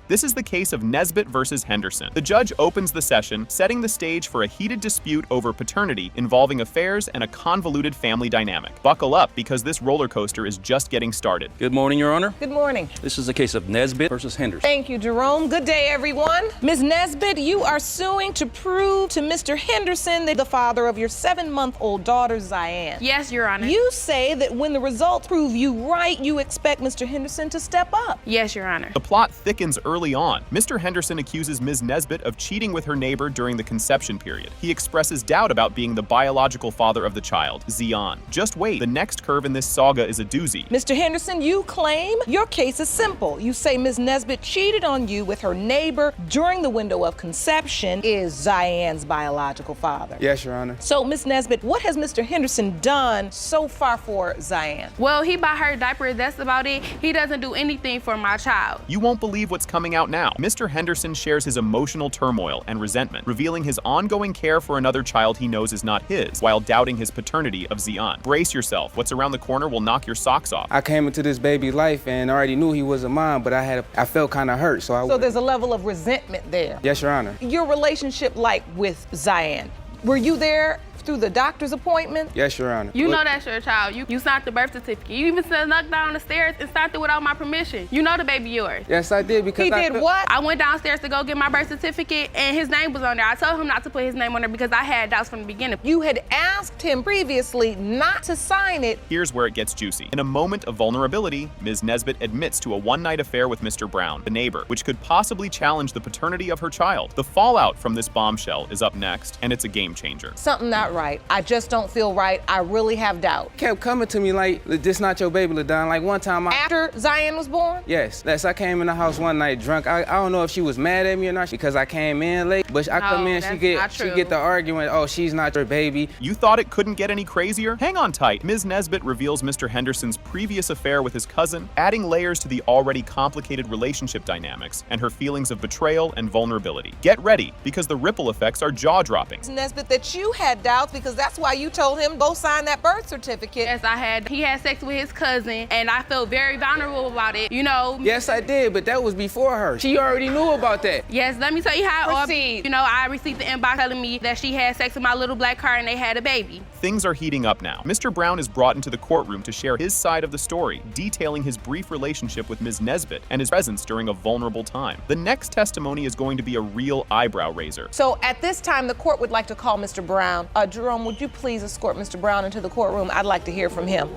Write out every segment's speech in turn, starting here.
This is the case of Nesbitt versus Henderson. The judge opens the session, setting the stage for a heated dispute over paternity involving affairs and a convoluted family dynamic. Buckle up, because this roller coaster is just getting started. Good morning, Your Honor. Good morning. This is the case of Nesbitt versus Henderson. Thank you, Jerome. Good day, everyone. Ms. Nesbitt, you are suing to prove to Mr. Henderson that the father of your 7-month-old daughter, Zion. Yes, Your Honor. You say that when the results prove you right, you expect Mr. Henderson to step up. Yes, Your Honor. The plot thickens early on. Mr. Henderson accuses Ms. Nesbitt of cheating with her neighbor during the conception period. He expresses doubt about being the biological father of the child, Zion. Just wait, the next curve in this saga is a doozy. Mr. Henderson, you claim your case is simple. You say Ms. Nesbitt cheated on you with her neighbor during the window of conception, is Zion's biological father. Yes, Your Honor. So, Ms. Nesbitt, what has Mr. Henderson done so far for Zion? Well, he bought her diapers, that's about it. He doesn't do anything for my child. You won't believe what's coming out now. Mr. Henderson shares his emotional turmoil and resentment, revealing his ongoing care for another child he knows is not his, while doubting his paternity of Zion. Brace yourself. What's around the corner will knock your socks off. I came into this baby's life and already knew he wasn't mine, but I felt kind of hurt, So there's a level of resentment there. Yes, Your Honor. Your relationship like with Zion, were you there through the doctor's appointment? Yes, Your Honor. You know that's your child. You signed the birth certificate. You even snuck down the stairs and signed it without my permission. You know the baby yours. Yes, I did, because He did what? I went downstairs to go get my birth certificate and his name was on there. I told him not to put his name on there because I had doubts from the beginning. You had asked him previously not to sign it. Here's where it gets juicy. In a moment of vulnerability, Ms. Nesbitt admits to a one-night affair with Mr. Brown, the neighbor, which could possibly challenge the paternity of her child. The fallout from this bombshell is up next, and it's a game changer. Something not right. I just don't feel right. I really have doubt. Kept coming to me like, this not your baby, LaDon. Like one time After Zion was born? Yes, I came in the house one night drunk. I don't know if she was mad at me or not because I came in late, but I come in, she get the argument, oh, she's not your baby. You thought it couldn't get any crazier? Hang on tight. Ms. Nesbitt reveals Mr. Henderson's previous affair with his cousin, adding layers to the already complicated relationship dynamics and her feelings of betrayal and vulnerability. Get ready, because the ripple effects are jaw-dropping. Ms. Nesbitt, that you had doubts because that's why you told him go sign that birth certificate. Yes, I had. He had sex with his cousin and I felt very vulnerable about it, you know. Yes, I did, but that was before her. She already knew about that. Yes, let me tell you how. Proceed. You know, I received the inbox telling me that she had sex with my little black car and they had a baby. Things are heating up now. Mr. Brown is brought into the courtroom to share his side of the story, detailing his brief relationship with Ms. Nesbitt and his presence during a vulnerable time. The next testimony is going to be a real eyebrow raiser. So at this time, the court would like to call Mr. Brown. Jerome, would you please escort Mr. Brown into the courtroom? I'd like to hear from him.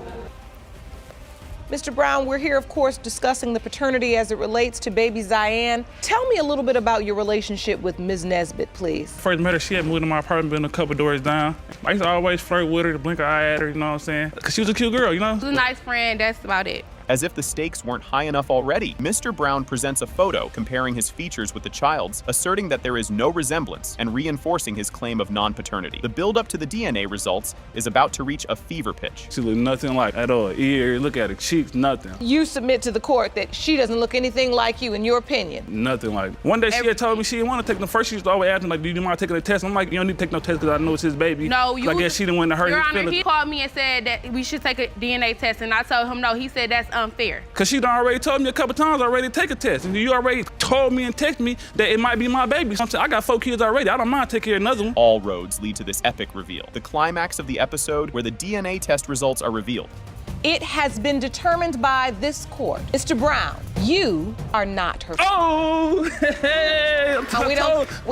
Mr. Brown, we're here, of course, discussing the paternity as it relates to baby Zion. Tell me a little bit about your relationship with Ms. Nesbitt, please. First met her, she had moved to my apartment building a couple doors down. I used to always flirt with her, to blink an eye at her, you know what I'm saying? Because she was a cute girl, you know? She was a nice friend, that's about it. As if the stakes weren't high enough already, Mr. Brown presents a photo comparing his features with the child's, asserting that there is no resemblance and reinforcing his claim of non-paternity. The build-up to the DNA results is about to reach a fever pitch. She looked nothing like at all. Ear, look at her cheeks, nothing. You submit to the court that she doesn't look anything like you, in your opinion. Nothing like. One day she had told me she didn't want to take the first. She used to always ask me like, do you mind taking a test? I'm like, you don't need to take no test because I know it's his baby. No, you. I guess she didn't want to hurt Your his Honor, feelings. he called me and said that we should take a DNA test, and I told him no. He said that's unfair. Cause she done already told me a couple times already to take a test, and you already told me and texted me that it might be my baby. So I'm saying, I got 4 kids already. I don't mind taking care of another one. All roads lead to this epic reveal, the climax of the episode where the DNA test results are revealed. It has been determined by this court. Mr. Brown, you are not her father. Oh, hey,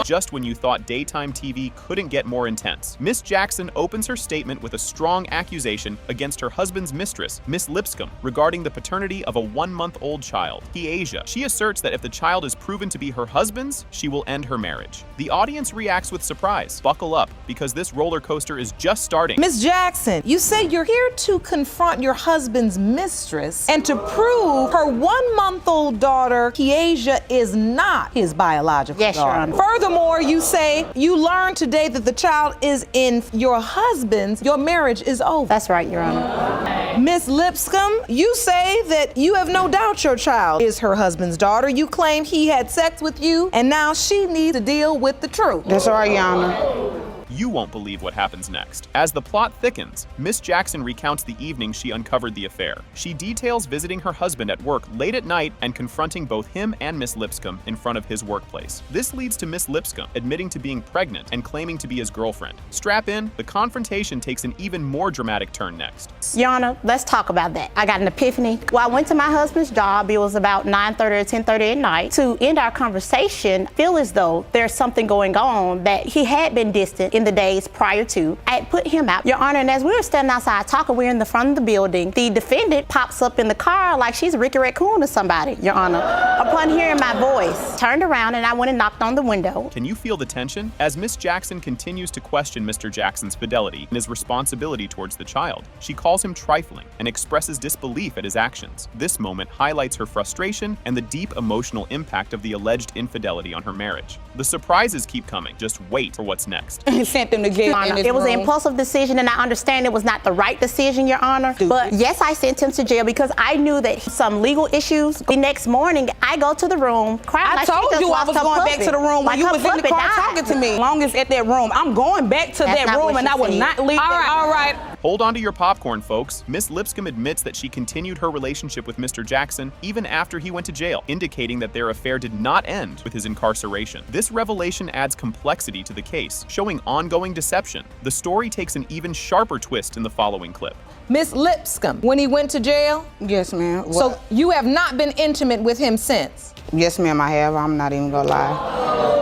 Just when you thought daytime TV couldn't get more intense, Miss Jackson opens her statement with a strong accusation against her husband's mistress, Miss Lipscomb, regarding the paternity of a 1-month-old child, Kiasia. She asserts that if the child is proven to be her husband's, she will end her marriage. The audience reacts with surprise. Buckle up, because this roller coaster is just starting. Miss Jackson, you say you're here to confront your husband's mistress and to prove her 1-month-old daughter, Kiasia, is not his biological daughter. Your Honor. Furthermore, you say you learned today that the child is in your husband's. Your marriage is over. That's right, Your Honor. Miss Lipscomb, you say that you have no doubt your child is her husband's daughter. You claim he had sex with you, and now she needs to deal with the truth. That's right, Your Honor. You won't believe what happens next. As the plot thickens, Miss Jackson recounts the evening she uncovered the affair. She details visiting her husband at work late at night and confronting both him and Miss Lipscomb in front of his workplace. This leads to Miss Lipscomb admitting to being pregnant and claiming to be his girlfriend. Strap in, the confrontation takes an even more dramatic turn next. Your Honor, let's talk about that. I got an epiphany. Well, I went to my husband's job. It was about 9:30 or 10:30 at night. To end our conversation, I feel as though there's something going on that he had been distant in the days prior to. I had put him out. Your Honor, and as we were standing outside talking, we're in the front of the building. The defendant pops up in the car like she's Ricky Raccoon or somebody, Your Honor. Upon hearing my voice, turned around and I went and knocked on the window. Can you feel the tension? As Miss Jackson continues to question Mr. Jackson's fidelity and his responsibility towards the child, she calls him trifling and expresses disbelief at his actions. This moment highlights her frustration and the deep emotional impact of the alleged infidelity on her marriage. The surprises keep coming. Just wait for what's next. Sent them to jail. It was an impulsive decision, and I understand it was not the right decision, Your Honor. But yes, I sent him to jail because I knew that some legal issues. The next morning, I go to the room, crying like she just lost her puppy. I told you I was going back to the room when you was in the car talking to me. As long as at that room, I'm going back to that room and I will not leave. All right. Hold on to your popcorn, folks. Miss Lipscomb admits that she continued her relationship with Mr. Jackson even after he went to jail, indicating that their affair did not end with his incarceration. This revelation adds complexity to the case, showing ongoing deception. The story takes an even sharper twist in the following clip. Miss Lipscomb, when he went to jail? Yes, ma'am. So you have not been intimate with him since? Yes, ma'am, I have. I'm not even gonna lie.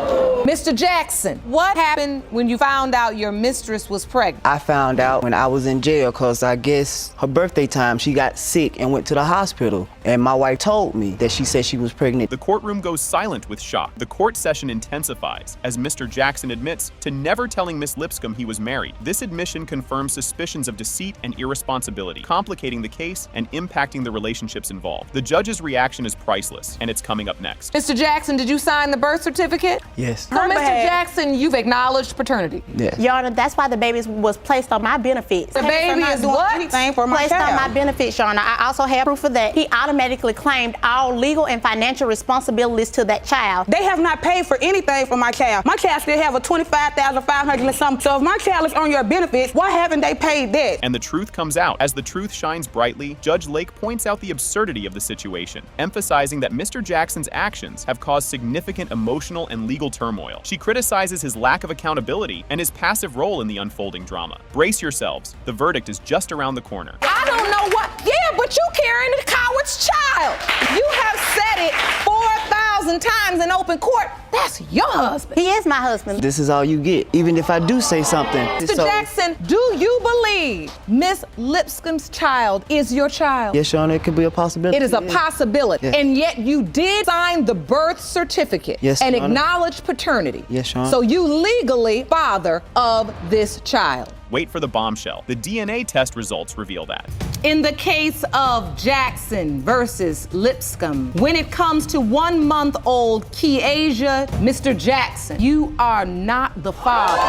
Mr. Jackson, what happened when you found out your mistress was pregnant? I found out when I was in jail because I guess her birthday time she got sick and went to the hospital. And my wife told me that she said she was pregnant. The courtroom goes silent with shock. The court session intensifies as Mr. Jackson admits to never telling Miss Lipscomb he was married. This admission confirms suspicions of deceit and irresponsibility, complicating the case and impacting the relationships involved. The judge's reaction is priceless, and it's coming up next. Mr. Jackson, did you sign the birth certificate? Yes. So, Mr. Jackson, you've acknowledged paternity. Yes. Your Honor, that's why the baby was placed on my benefits. The baby is what? Anything for my Placed child. on my benefits, Your Honor. I also have proof of that. He automatically claimed all legal and financial responsibilities to that child. They have not paid for anything for my child. My child still have a $25,500 and something. So if my child is on your benefits, why haven't they paid that? And the truth comes out. As the truth shines brightly, Judge Lake points out the absurdity of the situation, emphasizing that Mr. Jackson's actions have caused significant emotional and legal turmoil. She criticizes his lack of accountability and his passive role in the unfolding drama. Brace yourselves. The verdict is just around the corner. I don't know what. Yeah, but you carrying the coward's child. You have said it 4,000 times in open court. That's your husband. He is my husband. This is all you get, even if I do say something. Mr. Jackson, do you believe Miss Lipscomb's child is your child? Yes, Your Honor, it could be a possibility. It is a possibility. Yes. And yet you did sign the birth certificate yes, and Your Honor. acknowledge paternity. Yes, Your Honor. So you legally father of this child. Wait for the bombshell. The DNA test results reveal that. In the case of Jackson versus Lipscomb, when it comes to 1-month-old Keasia, Mr. Jackson, you are not the father.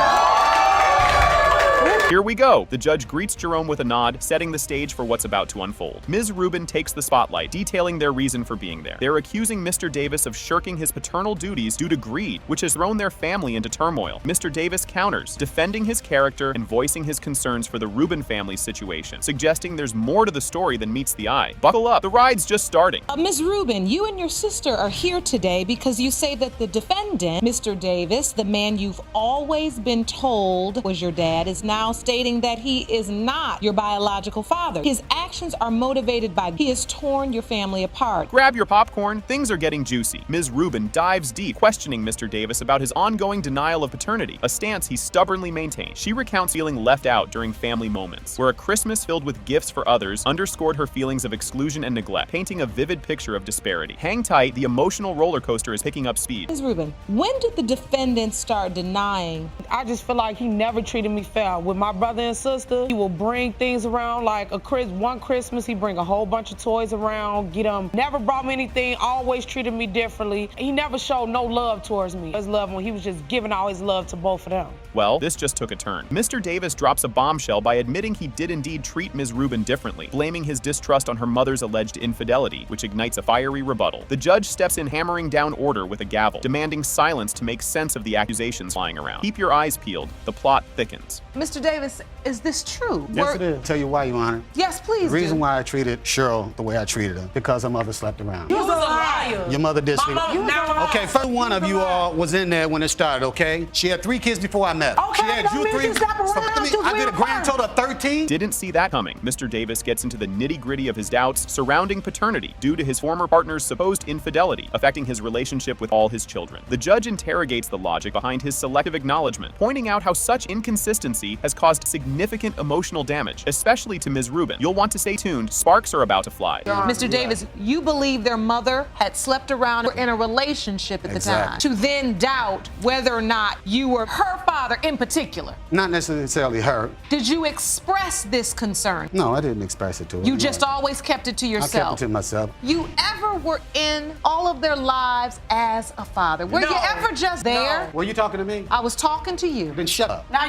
Here we go. The judge greets Jerome with a nod, setting the stage for what's about to unfold. Ms. Rubin takes the spotlight, detailing their reason for being there. They're accusing Mr. Davis of shirking his paternal duties due to greed, which has thrown their family into turmoil. Mr. Davis counters, defending his character and voicing his concerns for the Rubin family's situation, suggesting there's more to the story than meets the eye. Buckle up, the ride's just starting. Ms. Rubin, you and your sister are here today because you say that the defendant, Mr. Davis, the man you've always been told was your dad, is now stating that he is not your biological father. His actions are motivated by he has torn your family apart. Grab your popcorn, things are getting juicy. Ms. Rubin dives deep, questioning Mr. Davis about his ongoing denial of paternity, a stance he stubbornly maintains. She recounts feeling left out during family moments, where a Christmas filled with gifts for others underscored her feelings of exclusion and neglect, painting a vivid picture of disparity. Hang tight, the emotional roller coaster is picking up speed. Ms. Rubin, when did the defendant start denying? I just feel like he never treated me fair with my my brother and sister. He will bring things around, like one Christmas, he bring a whole bunch of toys around, get them. Never brought me anything, always treated me differently. He never showed no love towards me. His love when he was just giving all his love to both of them. Well, this just took a turn. Mr. Davis drops a bombshell by admitting he did indeed treat Ms. Rubin differently, blaming his distrust on her mother's alleged infidelity, which ignites a fiery rebuttal. The judge steps in, hammering down order with a gavel, demanding silence to make sense of the accusations flying around. Keep your eyes peeled. The plot thickens. Mr. Davis, is this true? Yes, it is. Tell you why, Your Honor. Yes, please. The reason why I treated Cheryl the way I treated her, because her mother slept around. You was a liar. Your mother did sleep. Okay, first one of you all was in there when it started, okay? She had 3 kids before I met her. Okay, she had don't mean to stop around. I did a grand total of 13. Didn't see that coming. Mr. Davis gets into the nitty-gritty of his doubts surrounding paternity due to his former partner's supposed infidelity, affecting his relationship with all his children. The judge interrogates the logic behind his selective acknowledgement, pointing out how such inconsistency has caused significant emotional damage, especially to Ms. Rubin. You'll want to stay tuned. Sparks are about to fly. Mr. Davis, you believe their mother had slept around in a relationship at the time, to then doubt whether or not you were her father in particular. Not necessarily her. Did you express this concern? No, I didn't express it to her. You just always kept it to yourself? I kept it to myself. You ever were in all of their lives as a father? Were you ever just there? Were you talking to me? I was talking to you. Then shut up. Now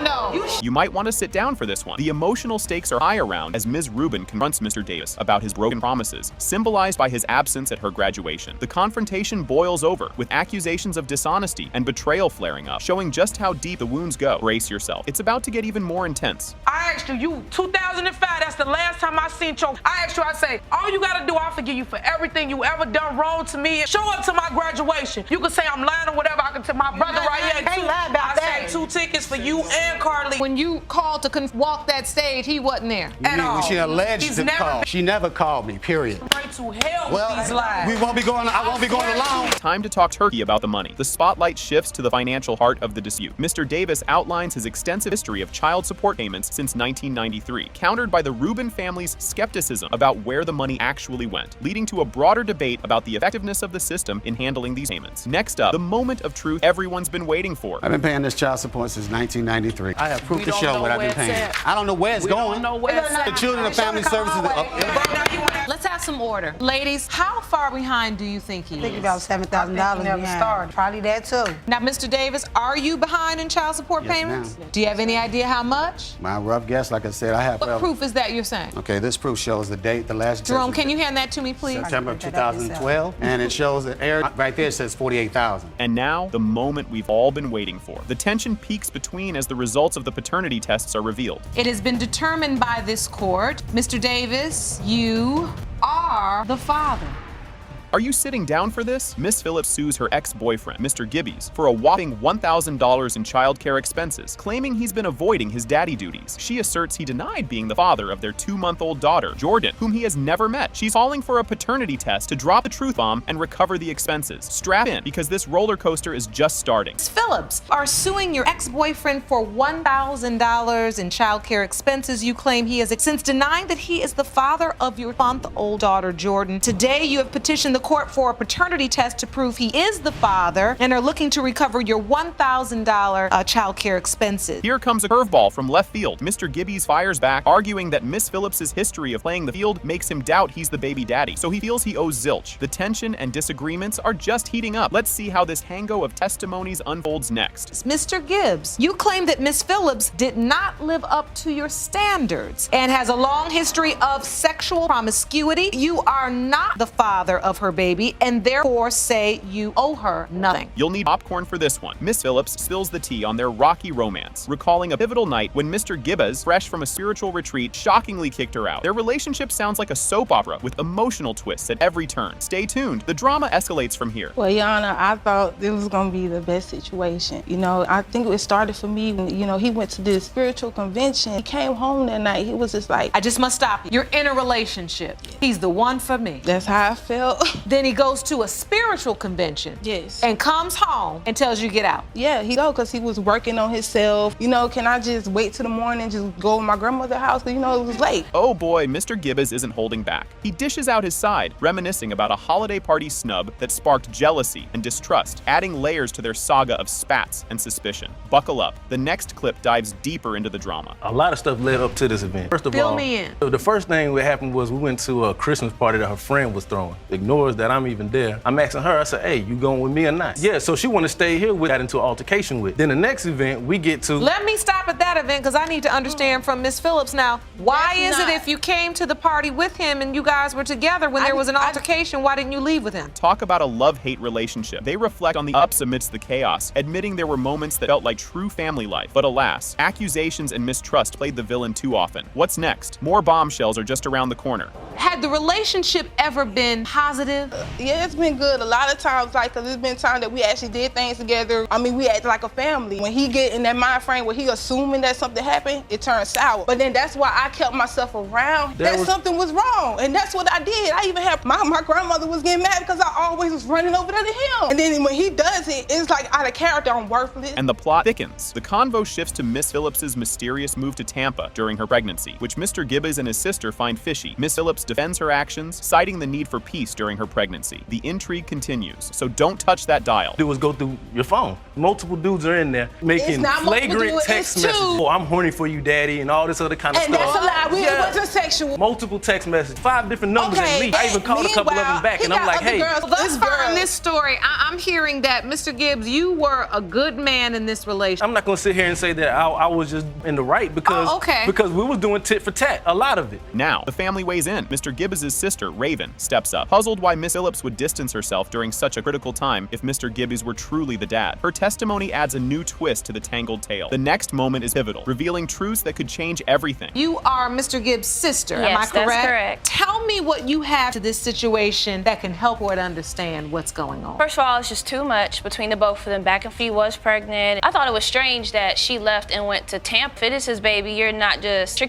no. You might want to sit down for this one. The emotional stakes are high around as Ms. Rubin confronts Mr. Davis about his broken promises, symbolized by his absence at her graduation. The confrontation boils over, with accusations of dishonesty and betrayal flaring up, showing just how deep the wounds go. Brace yourself. It's about to get even more intense. I asked you 2005, that's the last time I seen you. I asked you, I say, all you gotta do, I'll forgive you for everything you ever done wrong to me. Show up to my graduation. You can say I'm lying or whatever. I can tell my brother right here. I said 2 tickets for you and Carly. When you called to walk that stage, he wasn't there at all. When she alleged to call. She never called me, period. Right to hell with these lies. I won't be going alone. Time to talk turkey about the money. The spotlight shifts to the financial heart of the dispute. Mr. Davis outlines his extensive history of child support payments since 1993, countered by the Rubin family's skepticism about where the money actually went, leading to a broader debate about the effectiveness of the system in handling these payments. Next up, the moment of truth everyone's been waiting for. I've been paying this child support since 1993. I have proof to show what I've been paying. I don't know where it's going. The Children and Family Services. Let's have some order. Ladies, how far behind do you think he is? I think about $7,000 behind. Probably that too. Now, Mr. Davis, are you behind in child support payments? Ma'am. Do you have any idea how much? My rough guess, like I said, I have. What proof is that you're saying? Okay, this proof shows the date, the last. Jerome, can you hand that to me, please? September of 2012, and it shows the air right there. It says 48,000. And now, the moment we've all been waiting for. The tension peaks between as the results of the paternity tests are revealed. It has been determined by this court, Mr. Davis, you are the father. Are you sitting down for this? Miss Phillips sues her ex-boyfriend, Mr. Gibbies, for a whopping $1,000 in childcare expenses, claiming he's been avoiding his daddy duties. She asserts he denied being the father of their 2-month-old daughter, Jordan, whom he has never met. She's calling for a paternity test to drop the truth bomb and recover the expenses. Strap in, because this roller coaster is just starting. Miss Phillips are suing your ex-boyfriend for $1,000 in childcare expenses you claim he has since denying that he is the father of your month-old daughter, Jordan. Today, you have petitioned the court for a paternity test to prove he is the father and are looking to recover your $1,000 child care expenses. Here comes a curveball from left field. Mr. Gibbies fires back, arguing that Miss Phillips's history of playing the field makes him doubt he's the baby daddy, so he feels he owes zilch. The tension and disagreements are just heating up. Let's see how this hango of testimonies unfolds next. Mr. Gibbs, you claim that Miss Phillips did not live up to your standards and has a long history of sexual promiscuity. You are not the father of her baby and therefore say you owe her nothing. You'll need popcorn for this one. Miss Phillips spills the tea on their rocky romance, recalling a pivotal night when Mr. Gibbs, fresh from a spiritual retreat, shockingly kicked her out. Their relationship sounds like a soap opera with emotional twists at every turn. Stay tuned. The drama escalates from here. Well, Your Honor, I thought it was going to be the best situation. You know, I think it started for me when, you know, he went to this spiritual convention. He came home that night. He was just like, I just must stop you. You're in a relationship. He's the one for me. That's how I felt. Then he goes to a spiritual convention. Yes. And comes home and tells you to get out. Yeah, he go because he was working on himself. You know, can I just wait till the morning, just go to my grandmother's house? Because, you know, it was late. Oh boy, Mr. Gibbs isn't holding back. He dishes out his side, reminiscing about a holiday party snub that sparked jealousy and distrust, adding layers to their saga of spats and suspicion. Buckle up. The next clip dives deeper into the drama. A lot of stuff led up to this event. First of all, Fill me in. The first thing that happened was we went to a Christmas party that her friend was throwing. Ignores that I'm even there. I'm asking her, I said, hey, you going with me or not? Yeah, so she wanted to stay here. We got into an altercation with. Then the next event, we get to... Let me stop at that event because I need to understand from Miss Phillips now, why is it if you came to the party with him and you guys were together when there was an altercation, why didn't you leave with him? Talk about a love-hate relationship. They reflect on the ups amidst the chaos, admitting there were moments that felt like true family life. But alas, accusations and mistrust played the villain too often. What's next? More bombshells are just around the corner. Had the relationship ever been positive? Yeah, it's been good. A lot of times, like, cause it's been times that we actually did things together. I mean, we acted like a family. When he get in that mind frame where he assuming that something happened, it turns sour. But then that's why I kept myself around. Something was wrong, and that's what I did. I even had my grandmother was getting mad because I always was running over there to him. And then when he does it, it's like out of character. I'm worthless. And the plot thickens. The convo shifts to Miss Phillips's mysterious move to Tampa during her pregnancy, which Mr. Gibbs and his sister find fishy. Miss Phillips defends her actions, citing the need for peace during her pregnancy. The intrigue continues, so don't touch that dial. Do is go through your phone. Multiple dudes are in there making flagrant text messages. Oh, I'm horny for you, daddy, and all this other kind of stuff. And that's a lie. It wasn't sexual. Multiple text messages, 5 different numbers at least. I even called a couple of them back, and I'm like, hey. Thus far in this story, I'm hearing that, Mr. Gibbs, you were a good man in this relationship. I'm not gonna sit here and say that I was just in the right because we was doing tit for tat, a lot of it. Now, the family weighs in. Mr. Gibbs' sister, Raven, steps up, puzzled why Miss Phillips would distance herself during such a critical time if Mr. Gibbs were truly the dad. Her testimony adds a new twist to the tangled tale. The next moment is pivotal, revealing truths that could change everything. You are Mr. Gibbs' sister, am I correct? Yes, that's correct. Tell me what you have to this situation that can help her to understand what's going on. First of all, it's just too much between the both of them. Back and she was pregnant. I thought it was strange that she left and went to Tampa. If it is his baby, you're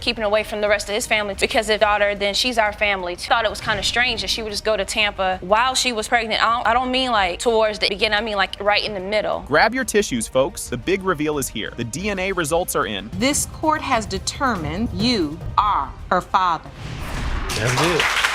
keeping away from the rest of his family because his daughter, then she's our family. I thought it was kind of strange that she would just go to Tampa while she was pregnant. I don't mean like towards the beginning, I mean like right in the middle. Grab your tissues, folks. The big reveal is here. The DNA results are in. This court has determined you are her father. That's it.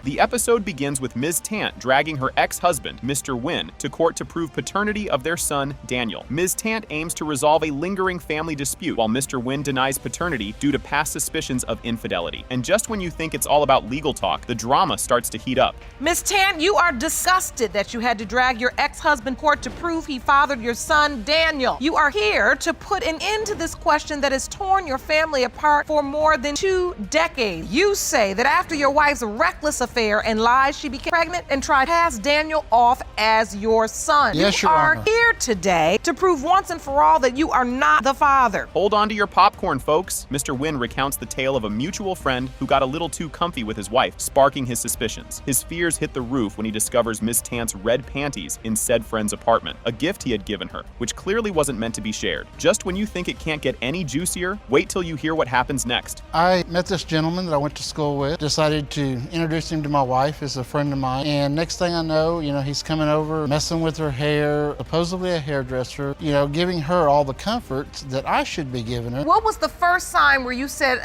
The episode begins with Ms. Tant dragging her ex-husband, Mr. Wynn, to court to prove paternity of their son, Daniel. Ms. Tant aims to resolve a lingering family dispute, while Mr. Wynn denies paternity due to past suspicions of infidelity. And just when you think it's all about legal talk, the drama starts to heat up. Ms. Tant, you are disgusted that you had to drag your ex-husband to court to prove he fathered your son, Daniel. You are here to put an end to this question that has torn your family apart for more than 2 decades. You say that after your wife's reckless affair and lies, she became pregnant and tried to pass Daniel off as your son. Yes, you Your are Honor. here today to prove once and for all that you are not the father. Hold on to your popcorn, folks. Mr. Wynn recounts the tale of a mutual friend who got a little too comfy with his wife, sparking his suspicions. His fears hit the roof when he discovers Miss Tant's red panties in said friend's apartment, a gift he had given her, which clearly wasn't meant to be shared. Just when you think it can't get any juicier, wait till you hear what happens next. I met this gentleman that I went to school with, decided to introduce him to my wife as a friend of mine, and next thing I know, he's coming over, messing with her hair, supposedly a hairdresser, giving her all the comforts that I should be giving her. What was the first sign where you said,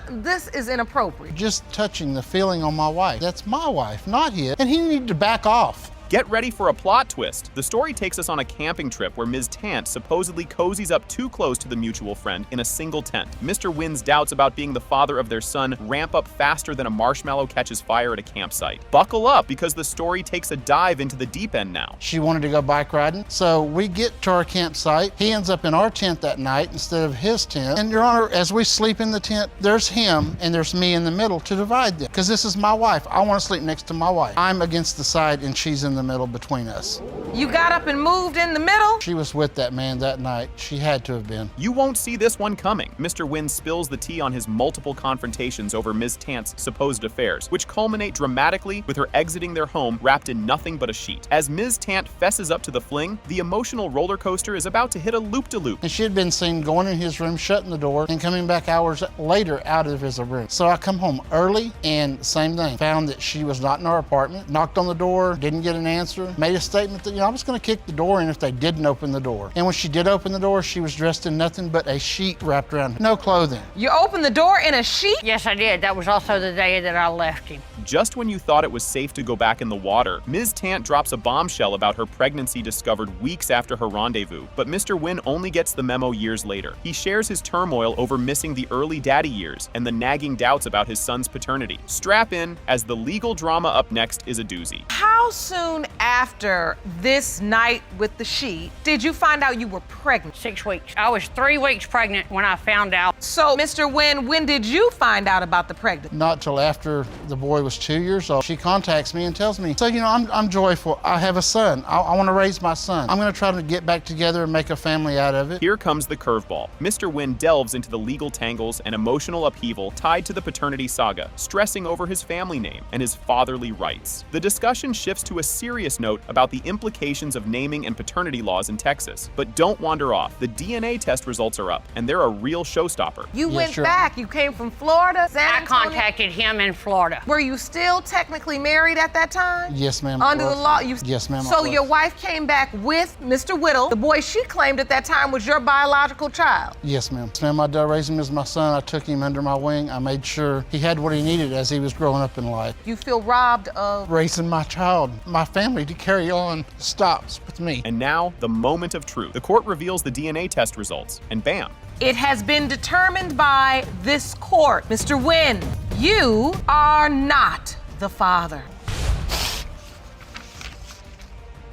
this is inappropriate? Just touching the feeling on my wife. That's my wife, not his, and he needed to back off. Get ready for a plot twist. The story takes us on a camping trip where Ms. Tant supposedly cozies up too close to the mutual friend in a single tent. Mr. Wynn's doubts about being the father of their son ramp up faster than a marshmallow catches fire at a campsite. Buckle up, because the story takes a dive into the deep end now. She wanted to go bike riding, so we get to our campsite. He ends up in our tent that night instead of his tent. And Your Honor, as we sleep in the tent, there's him and there's me in the middle to divide them. Because this is my wife. I want to sleep next to my wife. I'm against the side and she's in the the middle between us. You got up and moved in the middle? She was with that man that night. She had to have been. You won't see this one coming. Mr. Wynn spills the tea on his multiple confrontations over Ms. Tant's supposed affairs, which culminate dramatically with her exiting their home wrapped in nothing but a sheet. As Ms. Tant fesses up to the fling, the emotional roller coaster is about to hit a loop-de-loop. And she had been seen going in his room, shutting the door, and coming back hours later out of his room. So I come home early, and same thing. Found that she was not in our apartment, knocked on the door, didn't get an answer, made a statement that, I was gonna kick the door in if they didn't open the door. And when she did open the door, she was dressed in nothing but a sheet wrapped around her. No clothing. You opened the door in a sheet? Yes, I did. That was also the day that I left him. Just when you thought it was safe to go back in the water, Ms. Tant drops a bombshell about her pregnancy discovered weeks after her rendezvous, but Mr. Wynn only gets the memo years later. He shares his turmoil over missing the early daddy years and the nagging doubts about his son's paternity. Strap in, as the legal drama up next is a doozy. How soon after this night with the sheet did you find out you were pregnant? 6 weeks. I was 3 weeks pregnant when I found out. So, Mr. Wynn, when did you find out about the pregnancy? Not till after the boy was 2 years old. She contacts me and tells me, so, I'm joyful. I have a son. I want to raise my son. I'm going to try to get back together and make a family out of it. Here comes the curveball. Mr. Wynn delves into the legal tangles and emotional upheaval tied to the paternity saga, stressing over his family name and his fatherly rights. The discussion shifts to a serious note about the implications of naming and paternity laws in Texas. But don't wander off. The DNA test results are up, and they're a real showstopper. You went back. You came from Florida, San Antonio? I contacted him in Florida. Were you still technically married at that time? Yes, ma'am. Under the law? Yes, ma'am. So your wife came back with Mr. Whittle. The boy she claimed at that time was your biological child. Yes, ma'am. Ma'am, I raised him as my son. I took him under my wing. I made sure he had what he needed as he was growing up in life. You feel robbed of raising my child. My family to carry on stops with me. And now, the moment of truth. The court reveals the DNA test results, and bam. It has been determined by this court. Mr. Wynn, you are not the father.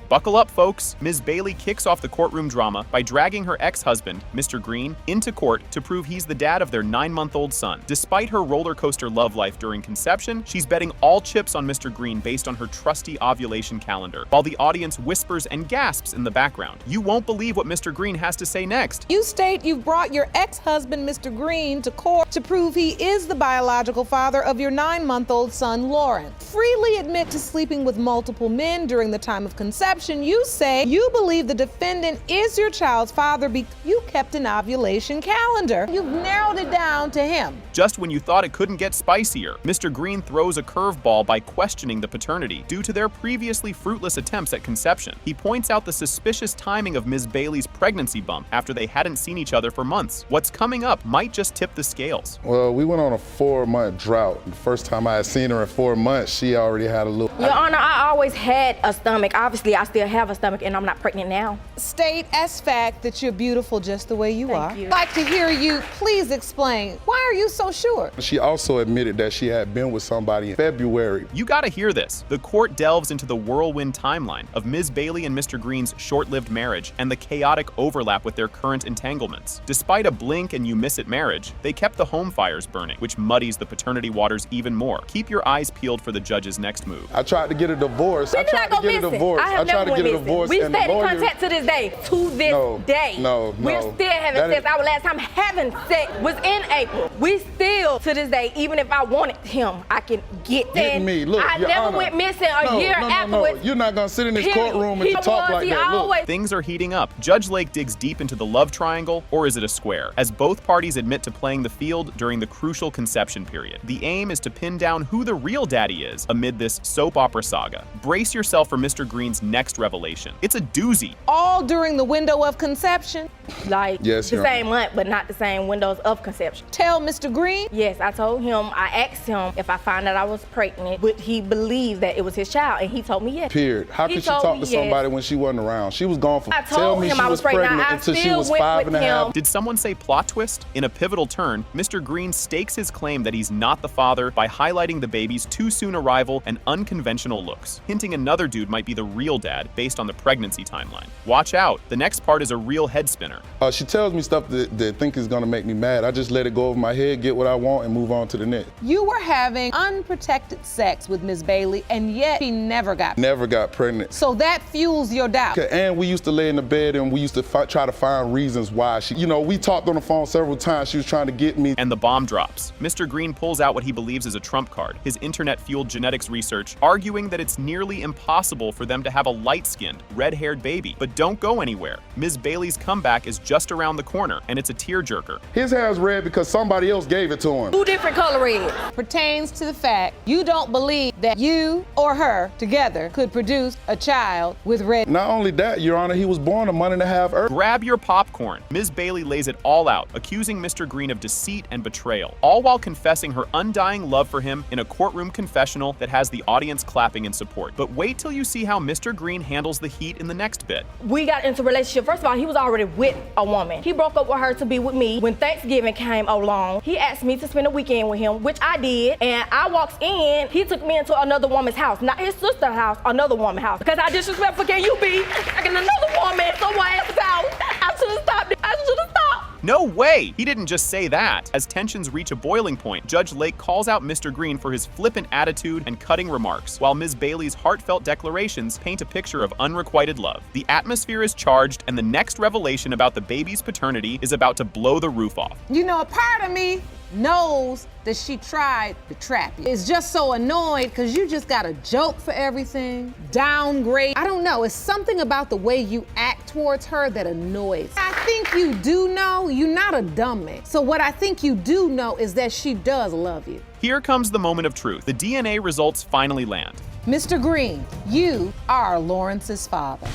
Buckle up, folks. Ms. Bailey kicks off the courtroom drama by dragging her ex-husband, Mr. Green, into court to prove he's the dad of their 9-month-old son. Despite her roller coaster love life during conception, she's betting all chips on Mr. Green based on her trusty ovulation calendar, while the audience whispers and gasps in the background. You won't believe what Mr. Green has to say next. You state you've brought your ex-husband, Mr. Green, to court to prove he is the biological father of your 9-month-old son, Lauren. Freely admit to sleeping with multiple men during the time of conception. You say you believe the defendant is your child's father because you kept an ovulation calendar. You've narrowed it down to him. Just when you thought it couldn't get spicier, Mr. Green throws a curveball by questioning the paternity due to their previously fruitless attempts at conception. He points out the suspicious timing of Ms. Bailey's pregnancy bump after they hadn't seen each other for months. What's coming up might just tip the scales. Well, we went on a 4-month drought. The first time I had seen her in 4 months, she already had a little... Your Honor, I always had a stomach. Obviously, I still have a stomach and I'm not pregnant now. State as fact that you're beautiful just the way you are. Thank you. I'd like to hear you please explain, why are you so sure? She also admitted that she had been with somebody in February. You gotta hear this. The court delves into the whirlwind timeline of Ms. Bailey and Mr. Green's short-lived marriage and the chaotic overlap with their current entanglements. Despite a blink and you miss it marriage, they kept the home fires burning, which muddies the paternity waters even more. Keep your eyes peeled for the judge's next move. I tried to get a divorce. I tried to get a divorce. I tried to get a divorce. We stayed in contact to this day. To this day. No. We're still having sex. Our last time having sex was in April. We still, to this day, even if I wanted him, I can get me. Look, I never went missing a year afterwards. You're not gonna sit in this courtroom and talk like that. Look. Things are heating up. Judge Lake digs deep into the love triangle, or is it a square? As both parties admit to playing the field during the crucial conception period. The aim is to pin down who the real daddy is amid this soap opera saga. Brace yourself for Mr. Green's next revelation. It's a doozy. All during the window of conception? Like the same month, but not the same windows of conception. Tell Mr. Green? Yes, I told him, I asked him if I found out I was pregnant, would he believe that it was his child? And he told me yes. Period. How could she talk to somebody when she wasn't around? She was gone for, I told him I was pregnant until she was 5.5. Did someone say plot twist? In a pivotal turn, Mr. Green stakes his claim that he's not the father by highlighting the baby's too soon arrival and unconventional looks, hinting another dude might be the real dad. dad based on the pregnancy timeline. Watch out, the next part is a real head spinner. She tells me stuff that I think is gonna make me mad. I just let it go over my head, get what I want, and move on to the next. You were having unprotected sex with Ms. Bailey, and yet she never got pregnant. So that fuels your doubt. And we used to lay in the bed and we used to try to find reasons why she, we talked on the phone several times. She was trying to get me. And the bomb drops. Mr. Green pulls out what he believes is a trump card, his internet-fueled genetics research, arguing that it's nearly impossible for them to have a light-skinned, red-haired baby. But don't go anywhere. Ms. Bailey's comeback is just around the corner, and it's a tearjerker. His hair is red because somebody else gave it to him. 2 different color reds. Pertains to the fact you don't believe that you or her together could produce a child with red. Not only that, Your Honor, he was born a month and a half early. Grab your popcorn. Ms. Bailey lays it all out, accusing Mr. Green of deceit and betrayal, all while confessing her undying love for him in a courtroom confessional that has the audience clapping in support. But wait till you see how Mr. Green handles the heat in the next bit. We got into a relationship. First of all, he was already with a woman. He broke up with her to be with me. When Thanksgiving came along, he asked me to spend a weekend with him, which I did. And I walked in, he took me into another woman's house, not his sister's house, another woman's house. Because how disrespectful can you be? Like in another woman, someone else's house. I should have stopped it. I should have stopped. No way! He didn't just say that. As tensions reach a boiling point, Judge Lake calls out Mr. Green for his flippant attitude and cutting remarks, while Ms. Bailey's heartfelt declarations paint a picture of unrequited love. The atmosphere is charged, and the next revelation about the baby's paternity is about to blow the roof off. A part of me knows that she tried to trap you. It's just so annoyed because you just got a joke for everything, downgrade. I don't know, it's something about the way you act towards her that annoys. I think you do know you're not a dummy. So what I think you do know is that she does love you. Here comes the moment of truth. The DNA results finally land. Mr. Green, you are Lawrence's father.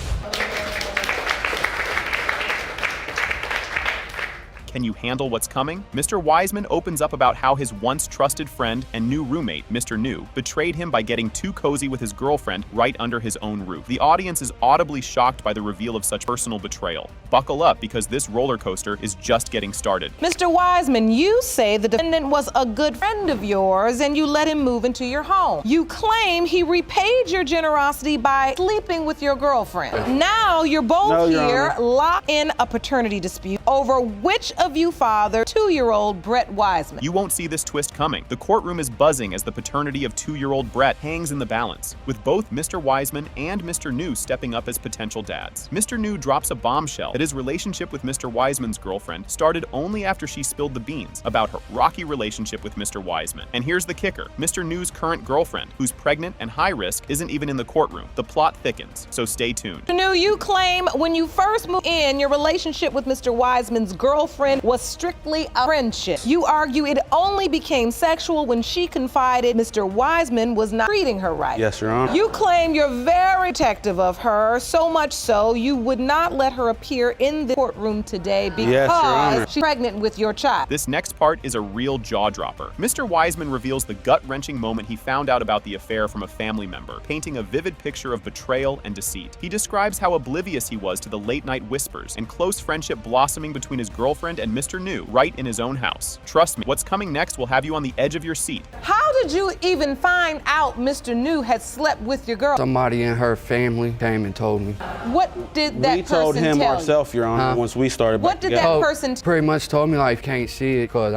Can you handle what's coming? Mr. Wiseman opens up about how his once trusted friend and new roommate, Mr. New, betrayed him by getting too cozy with his girlfriend right under his own roof. The audience is audibly shocked by the reveal of such personal betrayal. Buckle up because this roller coaster is just getting started. Mr. Wiseman, you say the defendant was a good friend of yours and you let him move into your home. You claim he repaid your generosity by sleeping with your girlfriend. Now you're both here locked in a paternity dispute over which of you fathered 2-year-old Brett Wiseman. You won't see this twist coming. The courtroom is buzzing as the paternity of 2-year-old Brett hangs in the balance, with both Mr. Wiseman and Mr. New stepping up as potential dads. Mr. New drops a bombshell that his relationship with Mr. Wiseman's girlfriend started only after she spilled the beans about her rocky relationship with Mr. Wiseman. And here's the kicker. Mr. New's current girlfriend, who's pregnant and high risk, isn't even in the courtroom. The plot thickens, so stay tuned. Mr. New, you claim when you first moved in, your relationship with Mr. Wiseman's girlfriend was strictly a friendship. You argue it only became sexual when she confided Mr. Wiseman was not treating her right. Yes, Your Honor. You claim you're very protective of her, so much so you would not let her appear in the courtroom today because she's pregnant with your child. This next part is a real jaw-dropper. Mr. Wiseman reveals the gut-wrenching moment he found out about the affair from a family member, painting a vivid picture of betrayal and deceit. He describes how oblivious he was to the late-night whispers and close friendship blossoming between his girlfriend and Mr. New right in his own house. Trust me, what's coming next will have you on the edge of your seat. How did you even find out Mr. New had slept with your girl? Somebody in her family came and told me. What did that person tell you? We told him ourselves, Your Honor, once we started back What did that person pretty much told me like can't see it because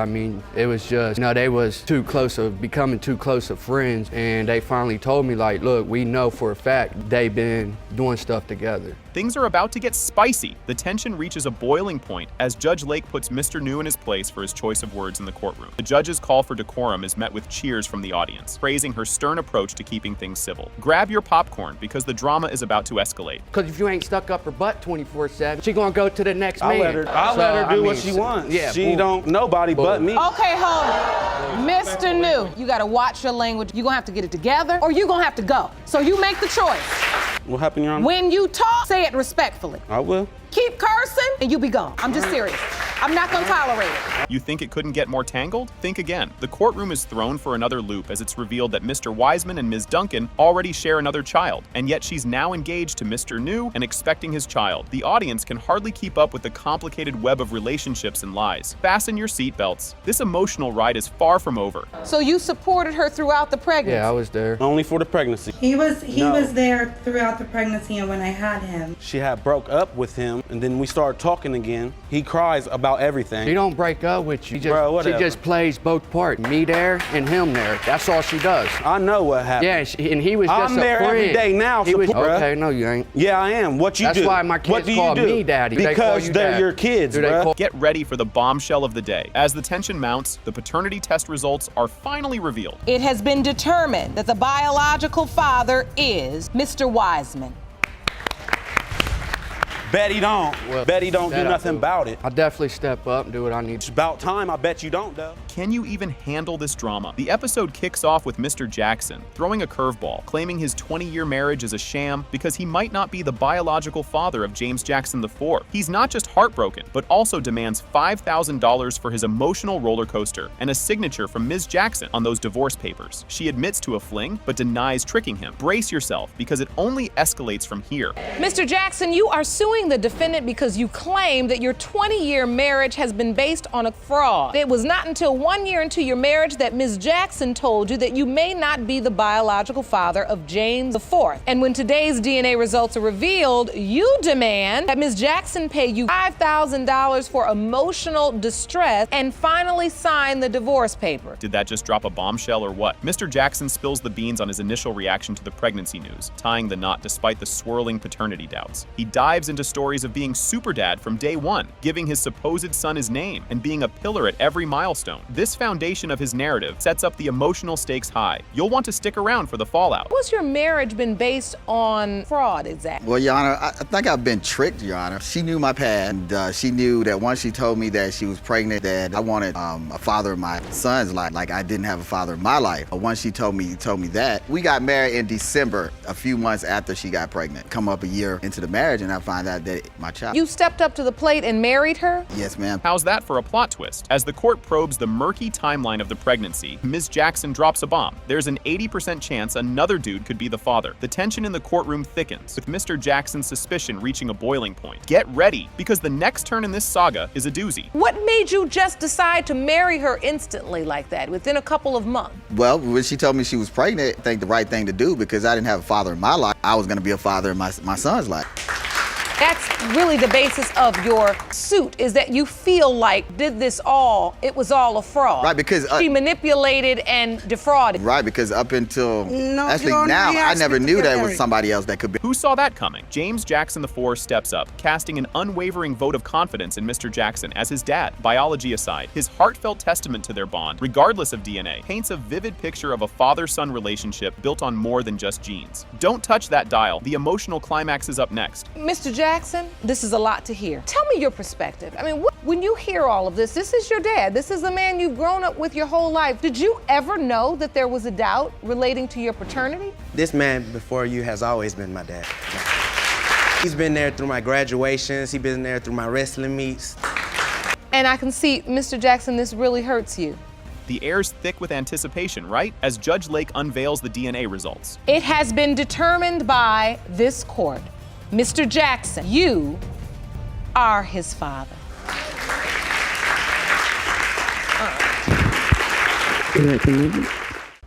it was just, they was too close of becoming too close of friends, and they finally told me like, look, we know for a fact they've been doing stuff together. Things are about to get spicy. The tension reaches a boiling point as Judge Lake puts Mr. New in his place for his choice of words in the courtroom. The judge's call for decorum is met with cheers from the audience, praising her stern approach to keeping things civil. Grab your popcorn because the drama is about to escalate. Because if you ain't stuck up her butt 24/7, she gonna go to the next man. I'll let her do what she wants. Yeah, she don't nobody but me. Okay, hold on. Mr. New, you gotta watch your language. You're gonna have to get it together or you're gonna have to go. So you make the choice. What happened, Your Honor? When you talk, say it respectfully. I will. keep cursing, and you be gone. I'm just serious. I'm not gonna tolerate it. You think it couldn't get more tangled? Think again. The courtroom is thrown for another loop as it's revealed that Mr. Wiseman and Ms. Duncan already share another child, and yet she's now engaged to Mr. New and expecting his child. The audience can hardly keep up with the complicated web of relationships and lies. Fasten your seatbelts. This emotional ride is far from over. So you supported her throughout the pregnancy? Yeah, I was there. Only for the pregnancy. He was there throughout the pregnancy and when I had him. She had broke up with him, and then we started talking again. He cries about everything. She don't break up with you. She just plays both parts. Me there and him there. That's all she does. I know what happened. Yeah, and he was just a friend. I'm there every day now. Okay, no, you ain't. Yeah, I am. What you do? That's why my kids call me daddy. Because they're your kids, bro. Get ready for the bombshell of the day. As the tension mounts, the paternity test results are finally revealed. It has been determined that the biological father is Mr. Wiseman. Bet he don't. Well, bet he don't do nothing about it. I'll definitely step up and do what I need. It's about time. I bet you don't, though. Can you even handle this drama? The episode kicks off with Mr. Jackson throwing a curveball, claiming his 20-year marriage is a sham because he might not be the biological father of James Jackson IV. He's not just heartbroken, but also demands $5,000 for his emotional roller coaster and a signature from Ms. Jackson on those divorce papers. She admits to a fling, but denies tricking him. Brace yourself, because it only escalates from here. Mr. Jackson, you are suing the defendant because you claim that your 20-year marriage has been based on a fraud. It was not until 1 year into your marriage that Ms. Jackson told you that you may not be the biological father of James IV. And when today's DNA results are revealed, you demand that Ms. Jackson pay you $5,000 for emotional distress and finally sign the divorce paper. Did that just drop a bombshell or what? Mr. Jackson spills the beans on his initial reaction to the pregnancy news, tying the knot despite the swirling paternity doubts. He dives into stories of being super dad from day one, giving his supposed son his name, and being a pillar at every milestone. This foundation of his narrative sets up the emotional stakes high. You'll want to stick around for the fallout. What's your marriage been based on fraud exactly? Well, Your Honor, I think I've been tricked, Your Honor. She knew my past, and she knew that once she told me that she was pregnant, that I wanted a father in my son's life, like I didn't have a father in my life. Once she told me that, we got married in December, a few months after she got pregnant. Come up a year into the marriage, and I find out that my child. You stepped up to the plate and married her? Yes, ma'am. How's that for a plot twist? As the court probes the murky timeline of the pregnancy, Ms. Jackson drops a bomb. There's an 80% chance another dude could be the father. The tension in the courtroom thickens, with Mr. Jackson's suspicion reaching a boiling point. Get ready, because the next turn in this saga is a doozy. What made you just decide to marry her instantly like that, within a couple of months? Well, when she told me she was pregnant, I think the right thing to do, because I didn't have a father in my life, I was going to be a father in my son's life. That's really the basis of your suit, is that you feel like it was all a fraud. Right, because she manipulated and defrauded. Right, because up until now, I never knew that it was somebody else that could be. Who saw that coming? James Jackson IV steps up, casting an unwavering vote of confidence in Mr. Jackson as his dad. Biology aside, his heartfelt testament to their bond, regardless of DNA, paints a vivid picture of a father-son relationship built on more than just genes. Don't touch that dial. The emotional climax is up next. Mr. Jackson, this is a lot to hear. Tell me your perspective. I mean, when you hear all of this is your dad. This is the man you've grown up with your whole life. Did you ever know that there was a doubt relating to your paternity? This man before you has always been my dad. He's been there through my graduations. He's been there through my wrestling meets. And I can see, Mr. Jackson, this really hurts you. The air's thick with anticipation, right? As Judge Lake unveils the DNA results. It has been determined by this court. Mr. Jackson, you are his father.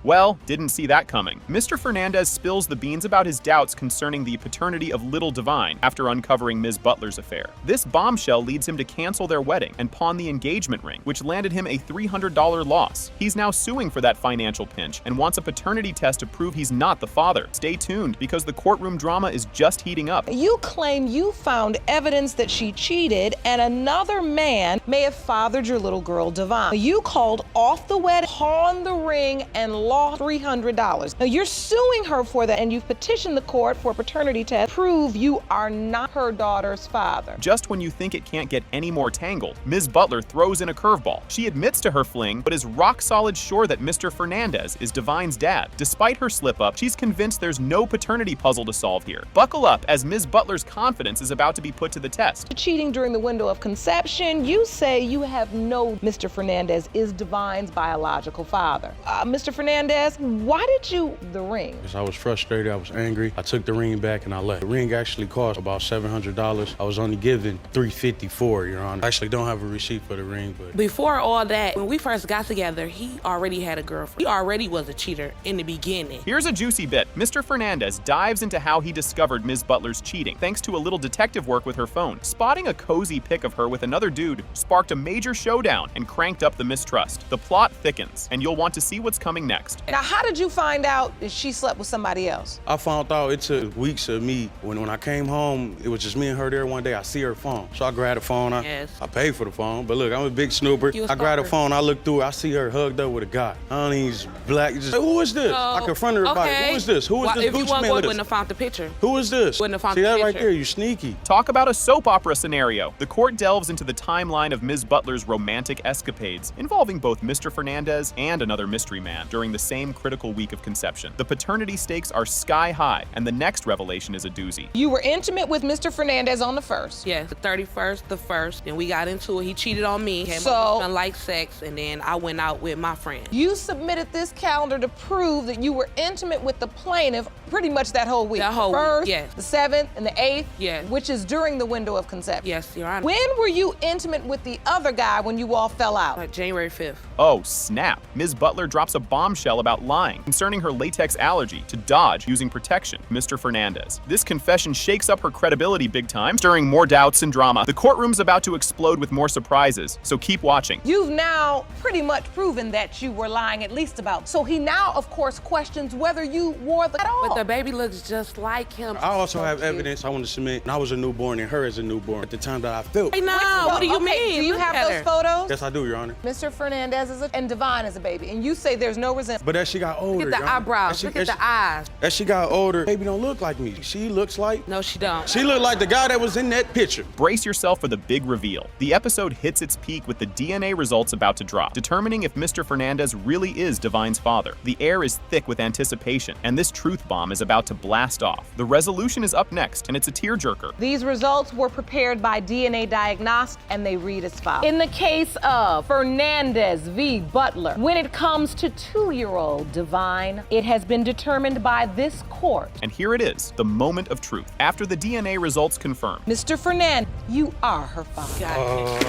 Well, didn't see that coming. Mr. Fernandez spills the beans about his doubts concerning the paternity of Little Divine after uncovering Ms. Butler's affair. This bombshell leads him to cancel their wedding and pawn the engagement ring, which landed him a $300 loss. He's now suing for that financial pinch and wants a paternity test to prove he's not the father. Stay tuned, because the courtroom drama is just heating up. You claim you found evidence that she cheated and another man may have fathered your little girl, Divine. You called off the wedding, pawned the ring, and lost $300. Now, you're suing her for that, and you've petitioned the court for a paternity test to prove you are not her daughter's father. Just when you think it can't get any more tangled, Ms. Butler throws in a curveball. She admits to her fling, but is rock-solid sure that Mr. Fernandez is Divine's dad. Despite her slip-up, she's convinced there's no paternity puzzle to solve here. Buckle up, as Ms. Butler's confidence is about to be put to the test. Cheating during the window of conception, you say you have no Mr. Fernandez is Divine's biological father. Mr. Fernandez, why did you the ring? Because I was frustrated, I was angry. I took the ring back and I left. The ring actually cost about $700. I was only given $350 for it, Your Honor. I actually don't have a receipt for the ring, but... Before all that, when we first got together, he already had a girlfriend. He already was a cheater in the beginning. Here's a juicy bit. Mr. Fernandez dives into how he discovered Ms. Butler's cheating, thanks to a little detective work with her phone. Spotting a cozy pic of her with another dude sparked a major showdown and cranked up the mistrust. The plot thickens, and you'll want to see what's coming next. Now, how did you find out that she slept with somebody else? I found out it took weeks of me. When I came home, it was just me and her there one day. I see her phone. So I grabbed the phone. I paid for the phone, but look, I'm a big snooper. I grabbed the phone, I looked through it, I see her hugged up with a guy. I don't even, he's black, just, who is this? I confronted her about it. Who is this? Who is this? If you weren't going, wouldn't have found the picture. Who is this? Wouldn't have found see the that picture. right there, you sneaky. Talk about a soap opera scenario. The court delves into the timeline of Ms. Butler's romantic escapades, involving both Mr. Fernandez and another mystery man during the same critical week of conception. The paternity stakes are sky high, and the next revelation is a doozy. You were intimate with Mr. Fernandez on the 1st. Yes, the 31st, the 1st. Then we got into it. He cheated on me. Came up with like sex, and then I went out with my friend. You submitted this calendar to prove that you were intimate with the plaintiff pretty much that whole week. That whole week, week, yes. The 7th and the 8th, yes. Which is during the window of conception. Yes, Your Honor. When were you intimate with the other guy when you all fell out? January 5th. Oh, snap. Ms. Butler drops a bombshell about lying concerning her latex allergy to dodge using protection, Mr. Fernandez. This confession shakes up her credibility big time, stirring more doubts and drama. The courtroom's about to explode with more surprises, so keep watching. You've now pretty much proven that you were lying at least about. So he now, of course, questions whether you wore the at all. But the baby looks just like him. I also have evidence I want to submit. And I was a newborn and her as a newborn at the time that I felt. Hey, no, what do you mean? Do you have those photos? Yes, I do, Your Honor. Mr. Fernandez and Divine is a baby, and you say there's no resentment. But as she got older, look at the eyebrows, look at the eyes. As she got older, baby don't look like me. She looks like... No, she don't. She looked like the guy that was in that picture. Brace yourself for the big reveal. The episode hits its peak with the DNA results about to drop, determining if Mr. Fernandez really is Divine's father. The air is thick with anticipation, and this truth bomb is about to blast off. The resolution is up next, and it's a tearjerker. These results were prepared by DNA Diagnostics, and they read as follows. In the case of Fernandez v. Butler, when it comes to 2-year-old Divine, it has been determined by this court. And here it is, the moment of truth. After the DNA results confirm, Mr. Fernandez, you are her father.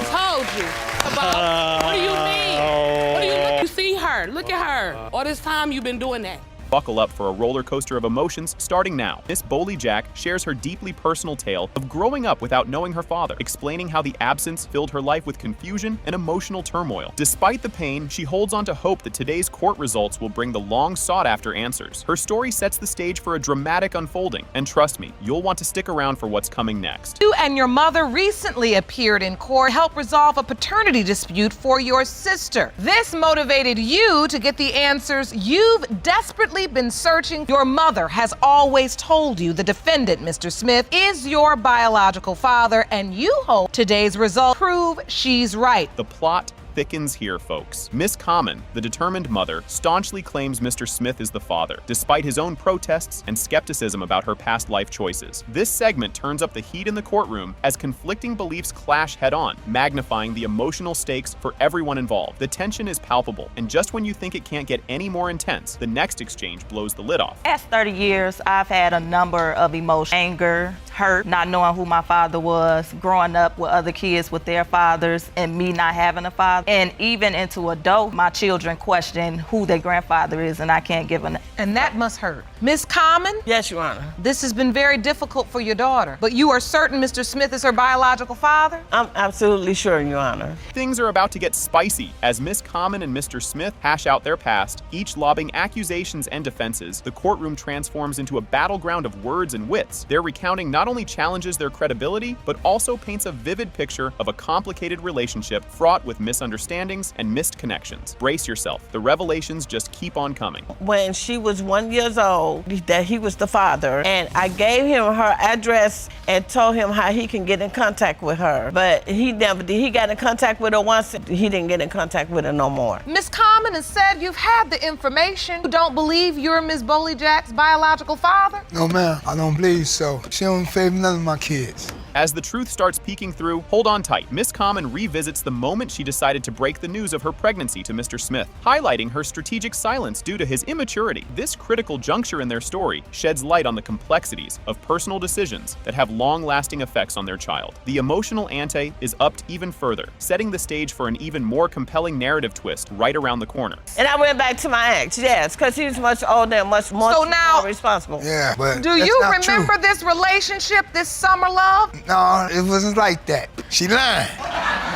Told you. What do you mean? What do you look? You see her. Look at her. All this time you've been doing that. Buckle up for a roller coaster of emotions starting now. Miss Bowley Jack shares her deeply personal tale of growing up without knowing her father, explaining how the absence filled her life with confusion and emotional turmoil. Despite the pain, she holds on to hope that today's court results will bring the long sought-after answers. Her story sets the stage for a dramatic unfolding, and trust me, you'll want to stick around for what's coming next. You and your mother recently appeared in court to help resolve a paternity dispute for your sister. This motivated you to get the answers you've desperately been searching. Your mother has always told you the defendant, Mr. Smith, is your biological father, and you hope today's results prove she's right. The plot thickens here, folks. Miss Common, the determined mother, staunchly claims Mr. Smith is the father, despite his own protests and skepticism about her past life choices. This segment turns up the heat in the courtroom as conflicting beliefs clash head-on, magnifying the emotional stakes for everyone involved. The tension is palpable, and just when you think it can't get any more intense, the next exchange blows the lid off. Past 30 years, I've had a number of emotions: anger, hurt, not knowing who my father was, growing up with other kids with their fathers, and me not having a father. And even into adult, my children question who their grandfather is, and I can't give an. And that must hurt. Ms. Common? Yes, Your Honor. This has been very difficult for your daughter, but you are certain Mr. Smith is her biological father? I'm absolutely sure, Your Honor. Things are about to get spicy as Miss Common and Mr. Smith hash out their past, each lobbing accusations and defenses. The courtroom transforms into a battleground of words and wits. Their recounting not only challenges their credibility, but also paints a vivid picture of a complicated relationship fraught with misunderstandings and missed connections. Brace yourself. The revelations just keep on coming. When she was 1 year old, that he was the father, and I gave him her address and told him how he can get in contact with her. But he never did. He got in contact with her once, he didn't get in contact with her no more. Ms. Common has said you've had the information. You don't believe you're Ms. Boley-Jack's biological father? No, ma'am, I don't believe so. She don't favor none of my kids. As the truth starts peeking through, hold on tight. Miss Common revisits the moment she decided to break the news of her pregnancy to Mr. Smith, highlighting her strategic silence due to his immaturity. This critical juncture in their story sheds light on the complexities of personal decisions that have long-lasting effects on their child. The emotional ante is upped even further, setting the stage for an even more compelling narrative twist right around the corner. And I went back to my ex, yes, because he was much older and much more responsible. Yeah, but do you remember this relationship, this summer love? No, it wasn't like that. She lying.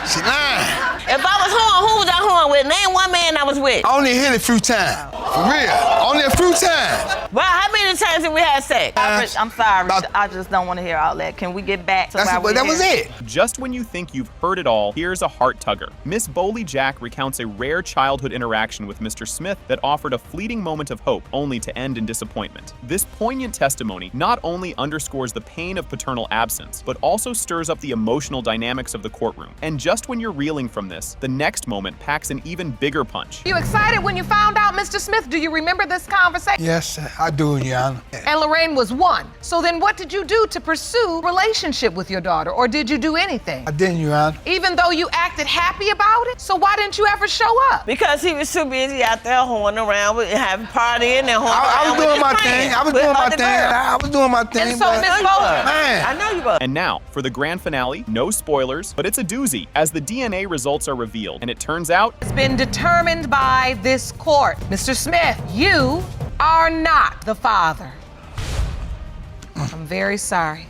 She lying. If I was horn, who was I horn with? Name one man I was with. I only hit it a few times. For real. Only a few times. Well, how many times did we have sex? I'm sorry. I just don't want to hear all that. Can we get back to where that was it. Just when you think you've heard it all, here's a heart tugger. Miss Boley-Jack recounts a rare childhood interaction with Mr. Smith that offered a fleeting moment of hope, only to end in disappointment. This poignant testimony not only underscores the pain of paternal absence, but also stirs up the emotional dynamics of the courtroom. And just when you're reeling from this, the next moment packs an even bigger punch. You excited when you found out, Mr. Smith? Do you remember this conversation? Yes, I do, Your Honor. And Lorraine was 1. So then what did you do to pursue a relationship with your daughter, or did you do anything? I didn't, Your Honor. Even though you acted happy about it? So why didn't you ever show up? Because he was too busy out there horning around, having partying and horning around. I was doing my thing. I was doing my thing. I was doing my thing. And so, Miss Boley, man, I know you were. And now, for the grand finale, no spoilers, but it's a doozy, as the DNA results are revealed, and it turns out it's been determined by this court. Mr. Smith, you are not the father. I'm very sorry.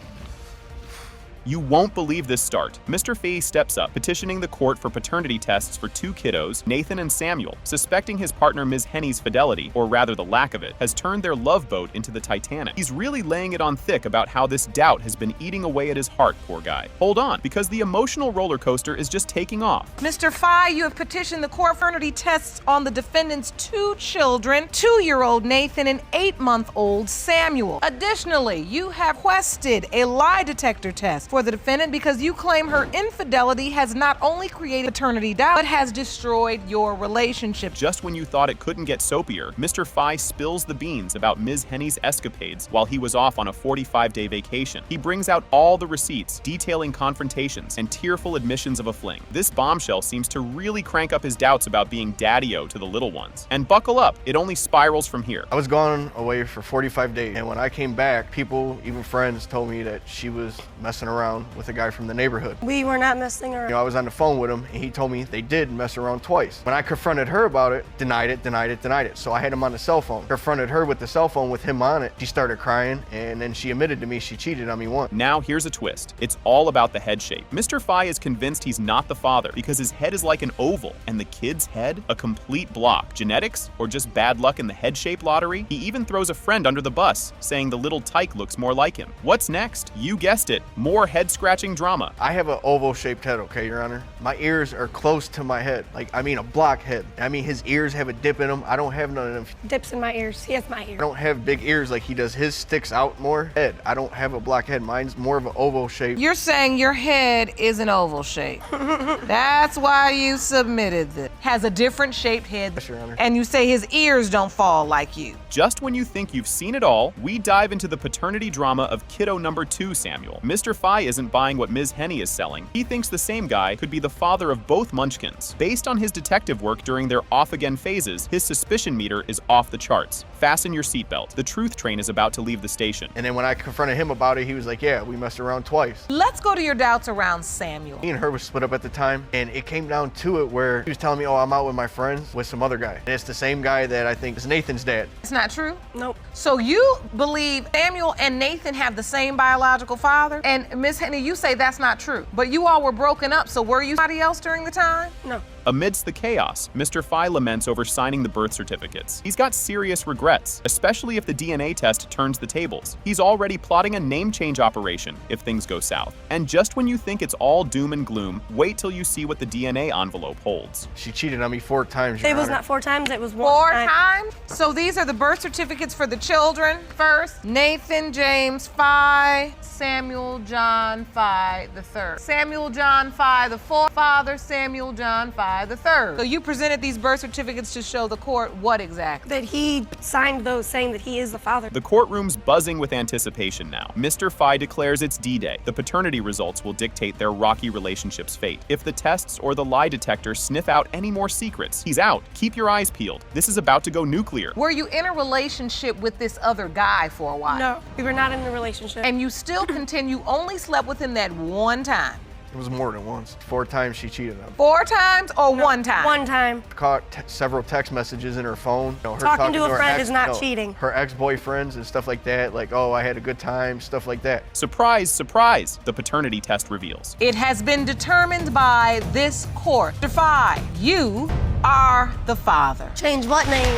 You won't believe this start. Mr. Fahey steps up, petitioning the court for paternity tests for 2 kiddos, Nathan and Samuel, suspecting his partner Ms. Henny's fidelity, or rather the lack of it, has turned their love boat into the Titanic. He's really laying it on thick about how this doubt has been eating away at his heart, poor guy. Hold on, because the emotional roller coaster is just taking off. Mr. Fahey, you have petitioned the court for paternity tests on the defendant's 2 children, 2-year-old Nathan and 8-month-old Samuel. Additionally, you have requested a lie detector test for the defendant because you claim her infidelity has not only created paternity doubt, but has destroyed your relationship. Just when you thought it couldn't get soapier, Mr. Fahey spills the beans about Ms. Henny's escapades while he was off on a 45-day vacation. He brings out all the receipts, detailing confrontations and tearful admissions of a fling. This bombshell seems to really crank up his doubts about being daddy-o to the little ones. And buckle up, it only spirals from here. I was gone away for 45 days, and when I came back, people, even friends, told me that she was messing around with a guy from the neighborhood. We were not messing around. You know, I was on the phone with him, and he told me they did mess around twice. When I confronted her about it, denied it. So I had him on the cell phone. Confronted her with the cell phone with him on it. She started crying, and then she admitted to me she cheated on me once. Now here's a twist. It's all about the head shape. Mr. Fahey is convinced he's not the father because his head is like an oval, and the kid's head, a complete block. Genetics, or just bad luck in the head shape lottery? He even throws a friend under the bus, saying the little tyke looks more like him. What's next? You guessed it, more head-scratching drama. I have an oval-shaped head, okay, Your Honor? My ears are close to my head. A block head. His ears have a dip in them. I don't have none of them. Dips in my ears. He has my ears. I don't have big ears like he does. His sticks out more. Head. I don't have a block head. Mine's more of an oval shape. You're saying your head is an oval shape. That's why you submitted this. Has a different shaped head. Yes, Your Honor. And you say his ears don't fall like you. Just when you think you've seen it all, we dive into the paternity drama of kiddo number 2, Samuel. Mr. Fahey isn't buying what Ms. Henny is selling. He thinks the same guy could be the father of both Munchkins. Based on his detective work during their off-again phases, his suspicion meter is off the charts. Fasten your seatbelt. The truth train is about to leave the station. And then when I confronted him about it, he was like, yeah, we messed around twice. Let's go to your doubts around Samuel. Me and her was split up at the time, and it came down to it where he was telling me, oh, I'm out with my friends with some other guy. And it's the same guy that I think is Nathan's dad. It's not true? Nope. So you believe Samuel and Nathan have the same biological father? And Miss Henny, you say that's not true. But you all were broken up, so were you somebody else during the time? No. Amidst the chaos, Mr. Phi laments over signing the birth certificates. He's got serious regrets, especially if the DNA test turns the tables. He's already plotting a name change operation if things go south. And just when you think it's all doom and gloom, wait till you see what the DNA envelope holds. She cheated on me 4 times, Your It was Honor. not 4 times, it was 1 4 time. times? So these are the birth certificates for the children. First, Nathan James Phi, Samuel John Phi III. Samuel John Phi IV, father Samuel John Phi III. So you presented these birth certificates to show the court what exactly? That he signed those saying that he is the father. The courtroom's buzzing with anticipation now. Mr. Phi declares it's D-Day. The paternity results will dictate their rocky relationship's fate. If the tests or the lie detector sniff out any more secrets, he's out. Keep your eyes peeled. This is about to go nuclear. Were you in a relationship with this other guy for a while? No, we were not in a relationship. And you still continue only slept with him that one time? It was more than once. 4 times she cheated on me. 4 times or No, 1 time? 1 time. Caught several text messages in her phone. You know, her Talking to a her friend ex- is not no, cheating. Her ex-boyfriends and stuff like that, like, oh, I had a good time, stuff like that. Surprise, surprise, the paternity test reveals. It has been determined by this court. Mr. Phi, you are the father. Change what name?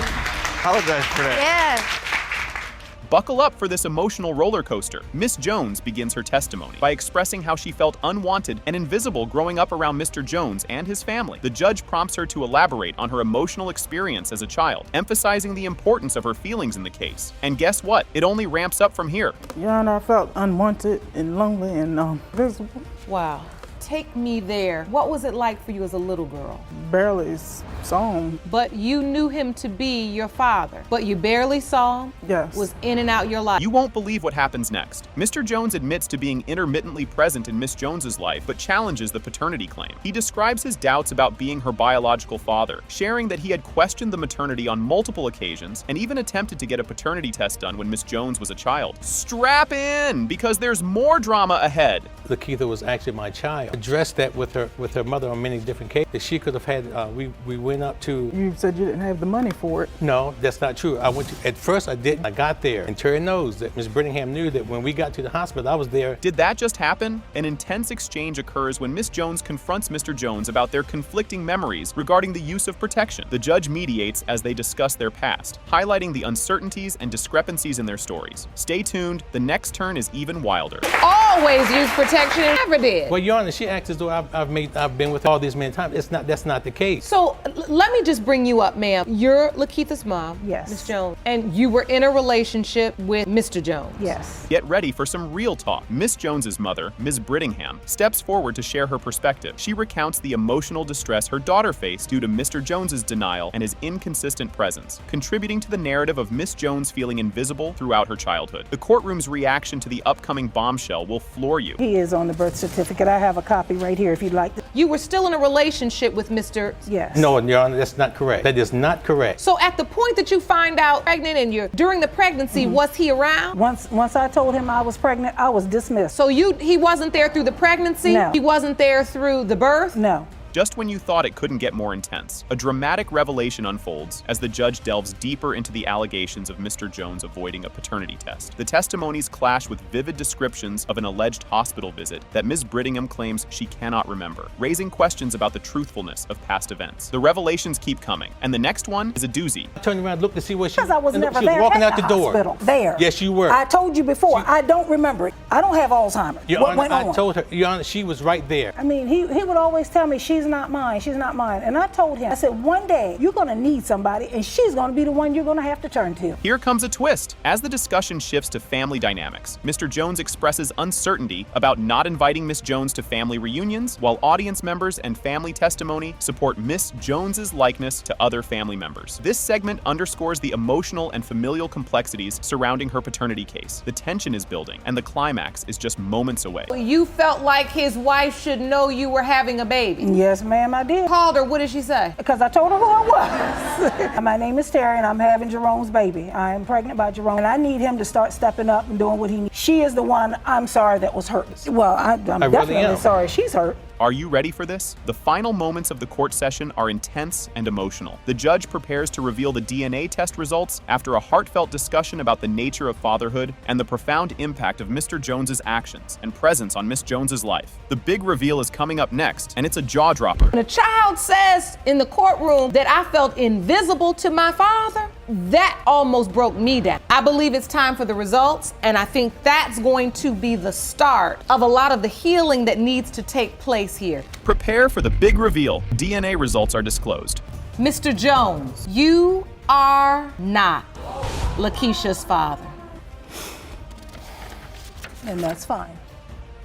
Apologize for that. Yeah. Buckle up for this emotional roller coaster. Miss Jones begins her testimony by expressing how she felt unwanted and invisible growing up around Mr. Jones and his family. The judge prompts her to elaborate on her emotional experience as a child, emphasizing the importance of her feelings in the case. And guess what? It only ramps up from here. Your Honor, I felt unwanted and lonely and invisible. Wow. Take me there. What was it like for you as a little girl? Barely saw him. But you knew him to be your father. But you barely saw him? Yes. Was in and out your life. You won't believe what happens next. Mr. Jones admits to being intermittently present in Miss Jones's life, but challenges the paternity claim. He describes his doubts about being her biological father, sharing that he had questioned the maternity on multiple occasions and even attempted to get a paternity test done when Miss Jones was a child. Strap in, because there's more drama ahead. Lakeitha was actually my child. Addressed that with her mother on many different cases. That she could have had. We went up to. You said you didn't have the money for it. No, that's not true. I went to. At first, I didn't. I got there, and Terry knows that Miss Brittingham knew that when we got to the hospital, I was there. Did that just happen? An intense exchange occurs when Miss Jones confronts Mr. Jones about their conflicting memories regarding the use of protection. The judge mediates as they discuss their past, highlighting the uncertainties and discrepancies in their stories. Stay tuned. The next turn is even wilder. Always use protection and never did. Well, Your Honor, she acts as though I've been with her all these many times. That's not the case. So let me just bring you up, ma'am. You're Lakeitha's mom, yes, Miss Jones, and you were in a relationship with Mr. Jones. Yes. Get ready for some real talk. Miss Jones's mother, Ms. Brittingham, steps forward to share her perspective. She recounts the emotional distress her daughter faced due to Mr. Jones's denial and his inconsistent presence, contributing to the narrative of Miss Jones feeling invisible throughout her childhood. The courtroom's reaction to the upcoming bombshell will floor you. He is on the birth certificate. I have a copy right here if you'd like to. You were still in a relationship with Mr. Yes. No, Your Honor, that's not correct. That is not correct. So at the point that you find out pregnant and during the pregnancy, was he around? Once I told him I was pregnant, I was dismissed. So he wasn't there through the pregnancy? No. He wasn't there through the birth? No. Just when you thought it couldn't get more intense, a dramatic revelation unfolds as the judge delves deeper into the allegations of Mr. Jones avoiding a paternity test. The testimonies clash with vivid descriptions of an alleged hospital visit that Ms. Brittingham claims she cannot remember, raising questions about the truthfulness of past events. The revelations keep coming, and the next one is a doozy. I turned around, looked to see where she Because I was never she there was walking at out the door. Hospital. There. Yes, you were. I told you before, I don't remember it. I don't have Alzheimer's. Your What Honor, went on? I told her, Your Honor, she was right there. I mean, he would always tell me, she's not mine, she's not mine. And I told him, I said, one day you're gonna need somebody and she's gonna be the one you're gonna have to turn to. Here comes a twist. As the discussion shifts to family dynamics, Mr. Jones expresses uncertainty about not inviting Miss Jones to family reunions, while audience members and family testimony support Miss Jones's likeness to other family members. This segment underscores the emotional and familial complexities surrounding her paternity case. The tension is building, and the climax climax is just moments away. You felt like his wife should know you were having a baby? Yes, ma'am, I did. Called her, what did she say? Because I told her who I was. My name is Terry, and I'm having Jerome's baby. I am pregnant by Jerome, and I need him to start stepping up and doing what he needs. She is the one I'm sorry that was hurt. Well, I'm definitely sorry she's hurt. Are you ready for this? The final moments of the court session are intense and emotional. The judge prepares to reveal the DNA test results after a heartfelt discussion about the nature of fatherhood and the profound impact of Mr. Jones's actions and presence on Miss Jones's life. The big reveal is coming up next, and it's a jaw-dropper. When a child says in the courtroom that I felt invisible to my father, that almost broke me down. I believe it's time for the results, and I think that's going to be the start of a lot of the healing that needs to take place here. Prepare for the big reveal. DNA results are disclosed. Mr. Jones, you are not Lakeisha's father. And that's fine.